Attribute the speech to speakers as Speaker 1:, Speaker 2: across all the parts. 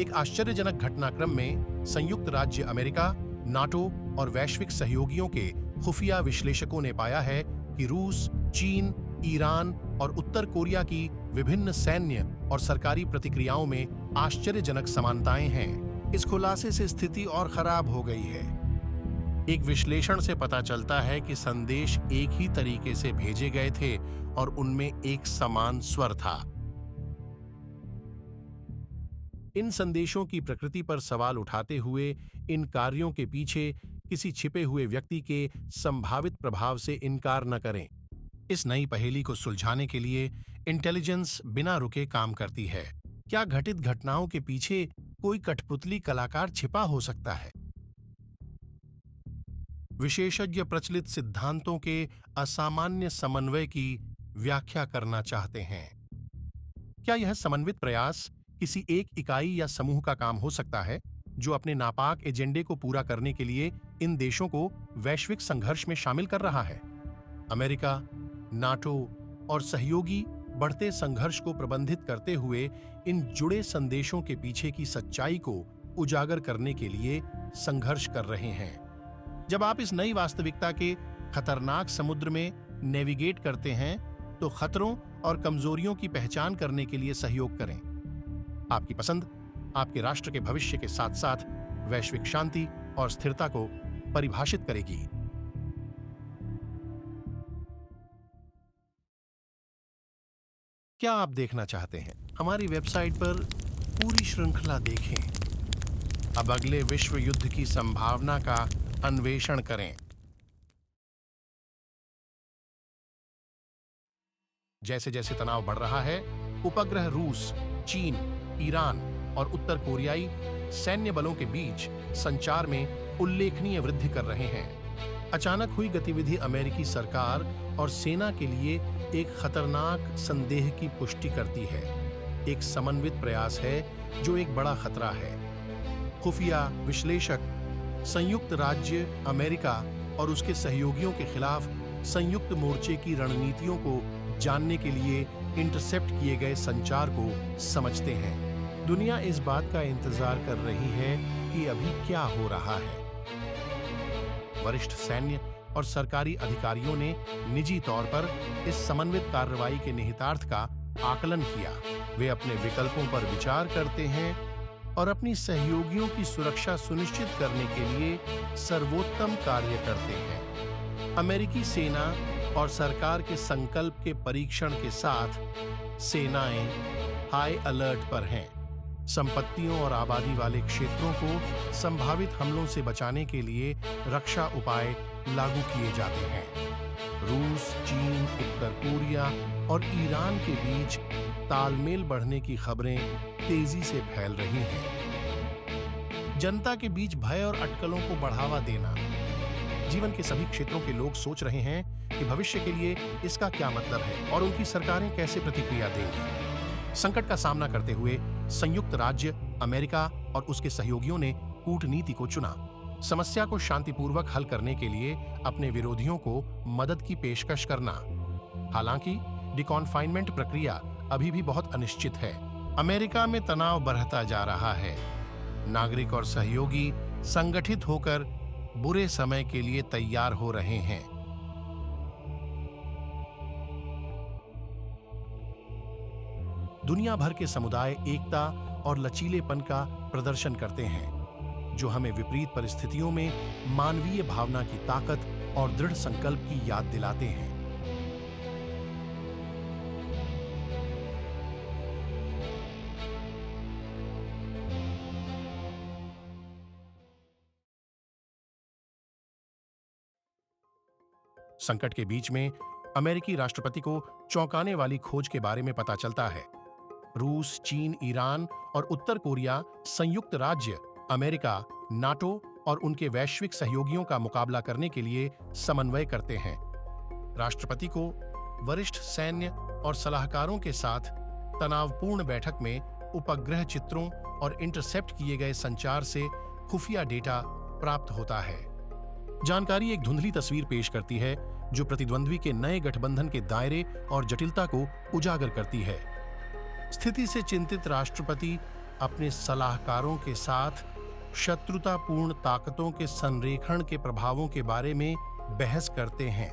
Speaker 1: एक आश्चर्यजनक घटनाक्रम में संयुक्त राज्य अमेरिका, नाटो और वैश्विक सहयोगियों के खुफिया विश्लेषकों ने पाया है कि रूस, चीन, ईरान और उत्तर कोरिया की विभिन्न सैन्य और सरकारी प्रतिक्रियाओं में आश्चर्यजनक समानताएं हैं। इस खुलासे से स्थिति और खराब हो गई है। एक विश्लेषण से पता चलता है कि संदेश एक ही तरीके से भेजे गए थे और उनमें एक समान स्वर था। इन संदेशों की प्रकृति पर सवाल उठाते हुए इन कार्यों के पीछे किसी छिपे हुए व्यक्ति के संभावित प्रभाव से इनकार न करें। इस नई पहेली को सुलझाने के लिए इंटेलिजेंस बिना रुके काम करती है। क्या घटित घटनाओं के पीछे कोई कठपुतली कलाकार छिपा हो सकता है? विशेषज्ञ प्रचलित सिद्धांतों के असामान्य समन्वय की व्याख्या करना चाहते हैं। क्या यह समन्वित प्रयास किसी एक इकाई या समूह का काम हो सकता है जो अपने नापाक एजेंडे को पूरा करने के लिए इन देशों को वैश्विक संघर्ष में शामिल कर रहा है? अमेरिका, नाटो और सहयोगी बढ़ते संघर्ष को प्रबंधित करते हुए इन जुड़े संदेशों के पीछे की सच्चाई को उजागर करने के लिए संघर्ष कर रहे हैं। जब आप इस नई वास्तविकता के खतरनाक समुद्र में नेविगेट करते हैं तो खतरों और कमजोरियों की पहचान करने के लिए सहयोग करें। आपकी पसंद आपके राष्ट्र के भविष्य के साथ साथ वैश्विक शांति और स्थिरता को परिभाषित करेगी। क्या आप देखना चाहते हैं? हमारी वेबसाइट पर पूरी श्रृंखला देखें। अब अगले विश्व युद्ध की संभावना का अन्वेषण करें। जैसे जैसे तनाव बढ़ रहा है, उपग्रह रूस, चीन, ईरान और उत्तर कोरियाई सैन्य बलों के बीच संचार में उल्लेखनीय वृद्धि कर रहे हैं। अचानक हुई गतिविधि अमेरिकी सरकार और सेना के लिए एक खतरनाक संदेह की पुष्टि करती है। एक समन्वित प्रयास है जो एक बड़ा खतरा है। खुफिया विश्लेषक संयुक्त राज्य अमेरिका और उसके सहयोगियों के खिलाफ संयुक्त मोर्चे की रणनीतियों को जानने के लिए इंटरसेप्ट किए गए संचार को समझते हैं। दुनिया इस बात का इंतजार कर रही है कि अभी क्या हो रहा है। वरिष्ठ सैन्य और सरकारी अधिकारियों ने निजी तौर पर इस समन्वित कार्रवाई के निहितार्थ का आकलन किया। वे अपने विकल्पों पर विचार करते हैं और अपनी सहयोगियों की सुरक्षा सुनिश्चित करने के लिए सर्वोत्तम कार्य करते हैं। अमेरिकी सेना और सरकार के संकल्प के परीक्षण के साथ सेनाएं हाई अलर्ट पर हैं। संपत्तियों और आबादी वाले क्षेत्रों को संभावित हमलों से बचाने के लिए रक्षा उपाय लागू किए जाते हैं। रूस, चीन, उत्तर कोरिया और ईरान के बीच तालमेल बढ़ने की खबरें तेजी से फैल रही हैं। जनता के बीच भय और अटकलों को बढ़ावा देना। जीवन के सभी क्षेत्रों के लोग सोच रहे हैं कि भविष्य के लिए इसका क्या मतलब है और उनकी सरकारें कैसे प्रतिक्रिया देंगी। संकट का सामना करते हुए संयुक्त राज्य अमेरिका और उसके सहयोगियों ने कूटनीति को चुना। समस्या को शांतिपूर्वक हल करने के लिए अपने विरोधियों को मदद की पेशकश करना। हालांकि डिकॉन्फाइनमेंट प्रक्रिया अभी भी बहुत अनिश्चित है। अमेरिका में तनाव बढ़ता जा रहा है। नागरिक और सहयोगी संगठित होकर बुरे समय के लिए तैयार हो रहे हैं। दुनिया भर के समुदाय एकता और लचीलेपन का प्रदर्शन करते हैं, जो हमें विपरीत परिस्थितियों में मानवीय भावना की ताकत और दृढ़ संकल्प की याद दिलाते हैं। संकट के बीच में अमेरिकी राष्ट्रपति को चौंकाने वाली खोज के बारे में पता चलता है। रूस, चीन, ईरान और उत्तर कोरिया संयुक्त राज्य अमेरिका, नाटो और उनके वैश्विक सहयोगियों का मुकाबला करने के लिए समन्वय करते हैं। राष्ट्रपति को वरिष्ठ सैन्य और सलाहकारों के साथ तनावपूर्ण बैठक में उपग्रह चित्रों और इंटरसेप्ट किए गए संचार से खुफिया डेटा प्राप्त होता है। जानकारी एक धुंधली तस्वीर पेश करती है जो प्रतिद्वंद्वी के नए गठबंधन के दायरे और जटिलता को उजागर करती है। स्थिति से चिंतित राष्ट्रपति अपने सलाहकारों के साथ शत्रुतापूर्ण ताकतों के संरेखण के प्रभावों के बारे में बहस करते हैं।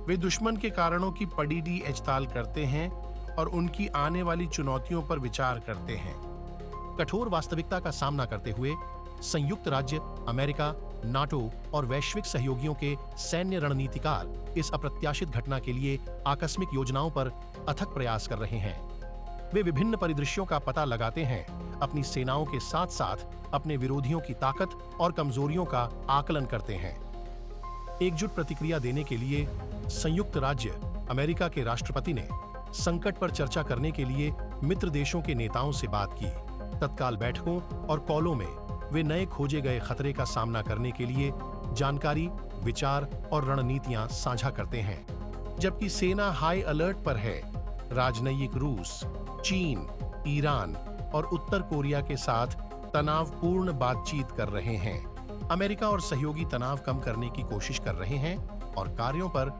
Speaker 1: वे दुश्मन के कारणों की पड़ीडी एचताल करते हैं और उनकी आने वाली चुनौतियों पर विचार करते हैं। कठोर वास्तविकता का सामना करते हुए संयुक्त राज्य अमेरिका, नाटो और वैश्विक सहयोगियों के सैन्य रणनीतिकार इस अप्रत्याशित घटना के लिए आकस्मिक योजनाओं पर अथक प्रयास कर रहे हैं। वे विभिन्न परिदृश्यों का पता लगाते हैं, अपनी सेनाओं के साथ साथ अपने विरोधियों की ताकत और कमजोरियों का आकलन करते हैं। एकजुट प्रतिक्रिया देने के लिए संयुक्त राज्य अमेरिका के राष्ट्रपति ने संकट पर चर्चा करने के लिए मित्र देशों के नेताओं से बात की। तत्काल बैठकों और कॉलों में वे नए खोजे गए खतरे का सामना करने के लिए जानकारी, विचार और रणनीतियां साझा करते हैं। जबकि सेना हाई अलर्ट पर है, राजनयिक रूस, चीन, ईरान और उत्तर कोरिया के साथ तनावपूर्ण बातचीत कर रहे हैं। अमेरिका और सहयोगी तनाव कम करने की कोशिश कर रहे हैं और कार्यों पर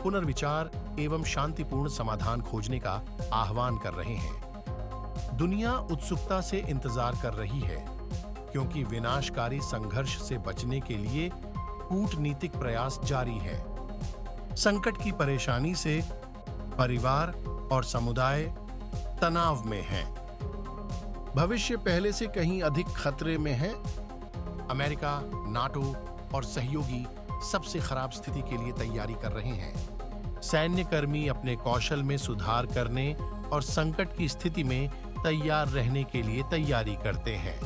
Speaker 1: पुनर्विचार एवं शांतिपूर्ण समाधान खोजने का आह्वान कर रहे हैं। दुनिया उत्सुकता से इंतजार कर रही है, क्योंकि विनाशकारी संघर्ष से बचने के लिए कूटनीतिक प्रयास जारी है। संकट की परेशानी से परिवार और समुदाय तनाव में हैं। भविष्य पहले से कहीं अधिक खतरे में है। अमेरिका, नाटो और सहयोगी सबसे खराब स्थिति के लिए तैयारी कर रहे हैं। सैन्य कर्मी अपने कौशल में सुधार करने और संकट की स्थिति में तैयार रहने के लिए तैयारी करते हैं।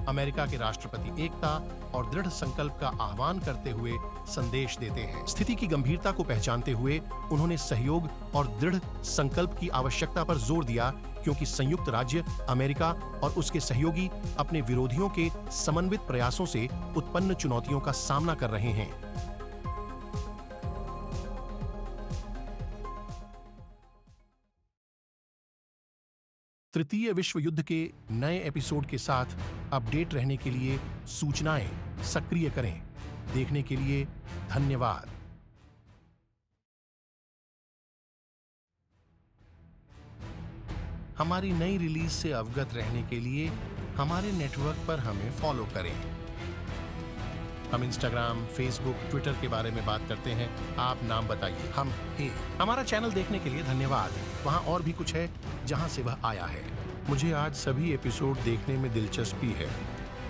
Speaker 1: अमेरिका के राष्ट्रपति एकता और दृढ़ संकल्प का आह्वान करते हुए संदेश देते हैं। स्थिति की गंभीरता को पहचानते हुए उन्होंने सहयोग और दृढ़ संकल्प की आवश्यकता पर जोर दिया, क्योंकि संयुक्त राज्य अमेरिका और उसके सहयोगी अपने विरोधियों के समन्वित प्रयासों से उत्पन्न चुनौतियों का सामना कर रहे हैं। तृतीय विश्व युद्ध के नए एपिसोड के साथ अपडेट रहने के लिए सूचनाएं सक्रिय करें। देखने के लिए धन्यवाद। हमारी नई रिलीज से अवगत रहने के लिए हमारे नेटवर्क पर हमें फॉलो करें। हम इंस्टाग्राम, फेसबुक, ट्विटर के बारे में बात करते हैं। आप नाम बताइए। हम हमारा चैनल देखने के लिए धन्यवाद। वहां और भी कुछ है जहां से वह आया है। मुझे आज सभी एपिसोड देखने में दिलचस्पी है।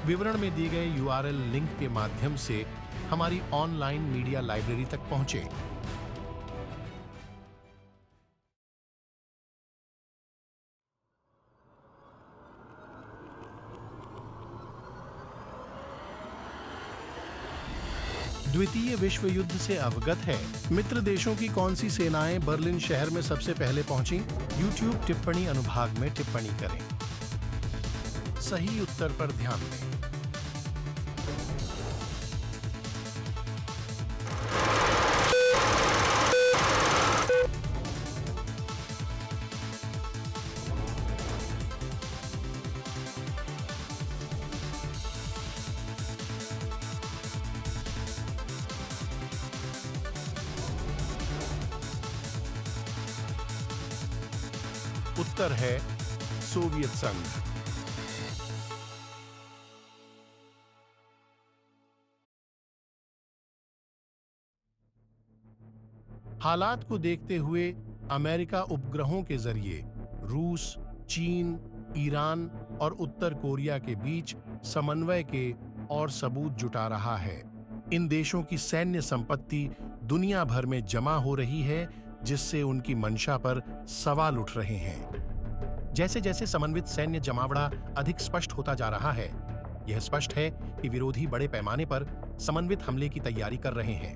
Speaker 1: विवरण में दिए गए URL लिंक के माध्यम से हमारी ऑनलाइन मीडिया लाइब्रेरी तक पहुंचे। द्वितीय विश्व युद्ध से अवगत है। मित्र देशों की कौन सी सेनाएं बर्लिन शहर में सबसे पहले पहुंची? YouTube टिप्पणी अनुभाग में टिप्पणी करें। सही उत्तर पर ध्यान दें। उत्तर है सोवियत संघ। हालात को देखते हुए अमेरिका उपग्रहों के जरिए रूस, चीन, ईरान और उत्तर कोरिया के बीच समन्वय के और सबूत जुटा रहा है। इन देशों की सैन्य संपत्ति दुनिया भर में जमा हो रही है, जिससे उनकी मंशा पर सवाल उठ रहे हैं। जैसे जैसे समन्वित सैन्य जमावड़ा अधिक स्पष्ट होता जा रहा है, यह स्पष्ट है कि विरोधी बड़े पैमाने पर समन्वित हमले की तैयारी कर रहे हैं।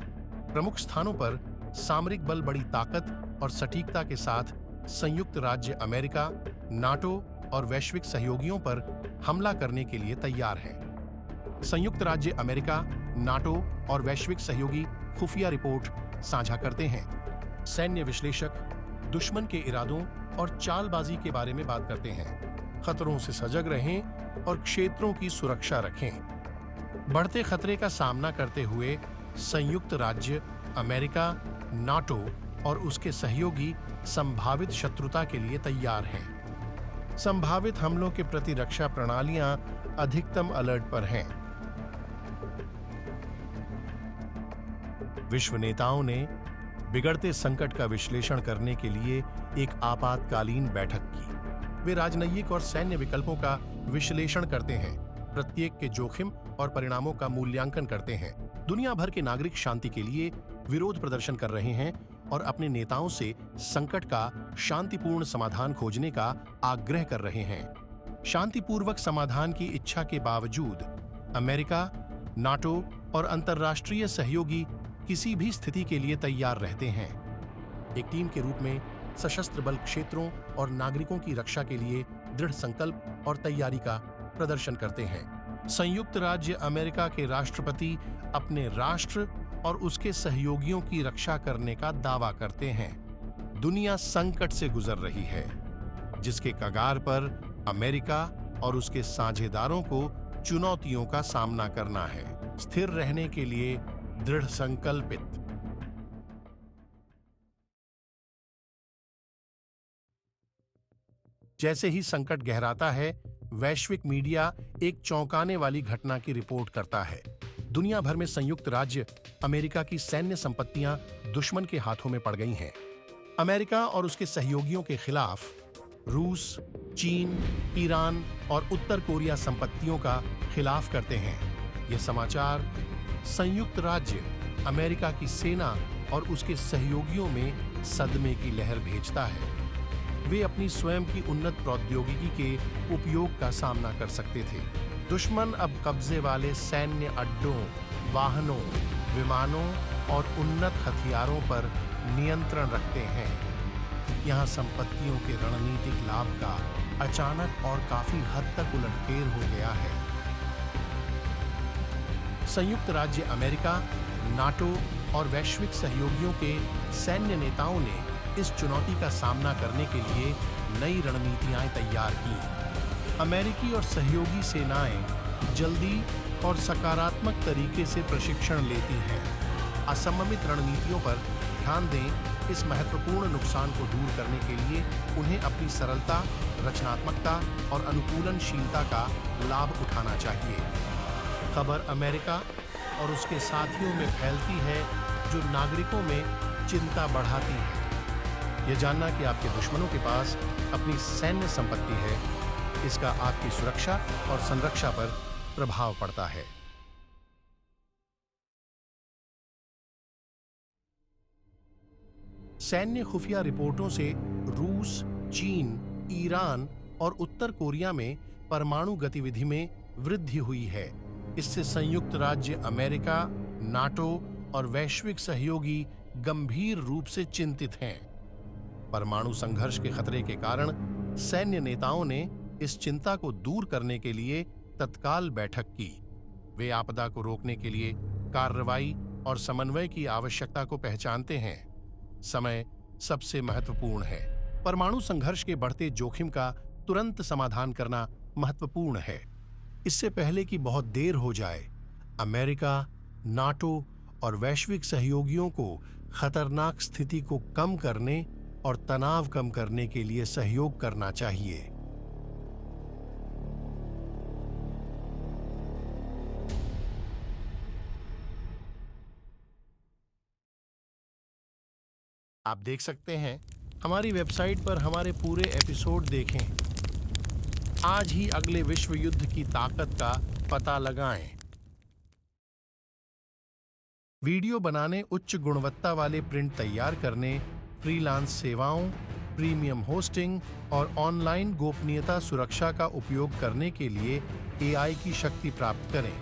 Speaker 1: प्रमुख स्थानों पर सामरिक बल बड़ी ताकत और सटीकता के साथ संयुक्त राज्य अमेरिका, नाटो और वैश्विक सहयोगियों पर हमला करने के लिए तैयार है। संयुक्त राज्य अमेरिका, नाटो और वैश्विक सहयोगी खुफिया रिपोर्ट साझा करते हैं। सैन्य विश्लेषक दुश्मन के इरादों और चालबाजी के बारे में बात करते हैं। खतरों से सजग रहें और क्षेत्रों की सुरक्षा रखें। बढ़ते खतरे का सामना करते हुए संयुक्त राज्य अमेरिका, नाटो और उसके सहयोगी संभावित शत्रुता के लिए तैयार हैं। संभावित हमलों के प्रति रक्षा प्रणालियां अधिकतम अलर्ट पर हैं। विश्व नेताओं ने बिगड़ते संकट का विश्लेषण करने के लिए एक आपातकालीन बैठक की। वे राजनयिक और सैन्य विकल्पों का विश्लेषण करते हैं, प्रत्येक के जोखिम और परिणामों का मूल्यांकन करते हैं। दुनिया भर के नागरिक शांति के लिए विरोध प्रदर्शन कर रहे हैं और अपने नेताओं से संकट का शांतिपूर्ण समाधान खोजने का आग्रह कर रहे हैं। शांतिपूर्वक समाधान की इच्छा के बावजूद अमेरिका, नाटो और अंतर्राष्ट्रीय सहयोगी किसी भी स्थिति के लिए तैयार रहते हैं। एक टीम के रूप में सशस्त्र बल क्षेत्रों और नागरिकों की रक्षा के लिए दृढ़ संकल्प और तैयारी का प्रदर्शन करते हैं। संयुक्त राज्य अमेरिका के राष्ट्रपति अपने राष्ट्र और उसके सहयोगियों की रक्षा करने का दावा करते हैं। दुनिया संकट से गुजर रही है, जिसके कगार पर अमेरिका और उसके साझेदारों को चुनौतियों का सामना करना है, स्थिर रहने के लिए दृढ़ संकल्पित। जैसे ही संकट गहराता है, वैश्विक मीडिया एक चौंकाने वाली घटना की रिपोर्ट करता है। दुनिया भर में संयुक्त राज्य अमेरिका की सैन्य संपत्तियां दुश्मन के हाथों में पड़ गई हैं। अमेरिका और उसके सहयोगियों के खिलाफ रूस, चीन, ईरान और उत्तर कोरिया संपत्तियों का खिलाफ करते हैं। यह समाचार संयुक्त राज्य अमेरिका की सेना और उसके सहयोगियों में सदमे की लहर भेजता है। वे अपनी स्वयं की उन्नत प्रौद्योगिकी के उपयोग का सामना कर सकते थे। दुश्मन अब कब्जे वाले सैन्य अड्डों, वाहनों, विमानों और उन्नत हथियारों पर नियंत्रण रखते हैं। यहां संपत्तियों के रणनीतिक लाभ का अचानक और काफी हद तक उलटफेर हो गया है। संयुक्त राज्य अमेरिका, नाटो और वैश्विक सहयोगियों के सैन्य नेताओं ने इस चुनौती का सामना करने के लिए नई रणनीतियां तैयार की। अमेरिकी और सहयोगी सेनाएं जल्दी और सकारात्मक तरीके से प्रशिक्षण लेती हैं। असममित रणनीतियों पर ध्यान दें। इस महत्वपूर्ण नुकसान को दूर करने के लिए उन्हें अपनी सरलता, रचनात्मकता और अनुकूलनशीलता का लाभ उठाना चाहिए। खबर अमेरिका और उसके साथियों में फैलती है, जो नागरिकों में चिंता बढ़ाती है। यह जानना कि आपके दुश्मनों के पास अपनी सैन्य संपत्ति है, इसका आपकी सुरक्षा और संरक्षा पर प्रभाव पड़ता है। सैन्य खुफिया रिपोर्टों से रूस, चीन, ईरान और उत्तर कोरिया में परमाणु गतिविधि में वृद्धि हुई है। इससे संयुक्त राज्य अमेरिका, नाटो और वैश्विक सहयोगी गंभीर रूप से चिंतित हैं। परमाणु संघर्ष के खतरे के कारण सैन्य नेताओं ने इस चिंता को दूर करने के लिए तत्काल बैठक की। वे आपदा को रोकने के लिए कार्रवाई और समन्वय की आवश्यकता को पहचानते हैं। समय सबसे महत्वपूर्ण है। परमाणु संघर्ष के बढ़ते जोखिम का तुरंत समाधान करना महत्वपूर्ण है। इससे पहले कि बहुत देर हो जाए, अमेरिका, नाटो और वैश्विक सहयोगियों को खतरनाक स्थिति को कम करने और तनाव कम करने के लिए सहयोग करना चाहिए। आप देख सकते हैं, हमारी वेबसाइट पर हमारे पूरे एपिसोड देखें। आज ही अगले विश्व युद्ध की ताकत का पता लगाएं। वीडियो बनाने, उच्च गुणवत्ता वाले प्रिंट तैयार करने, फ्रीलांस सेवाओं, प्रीमियम होस्टिंग और ऑनलाइन गोपनीयता सुरक्षा का उपयोग करने के लिए AI की शक्ति प्राप्त करें।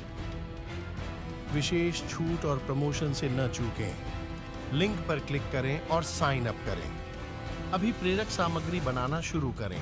Speaker 1: विशेष छूट और प्रमोशन से न चूकें। लिंक पर क्लिक करें और साइन अप करें। अभी प्रेरक सामग्री बनाना शुरू करें।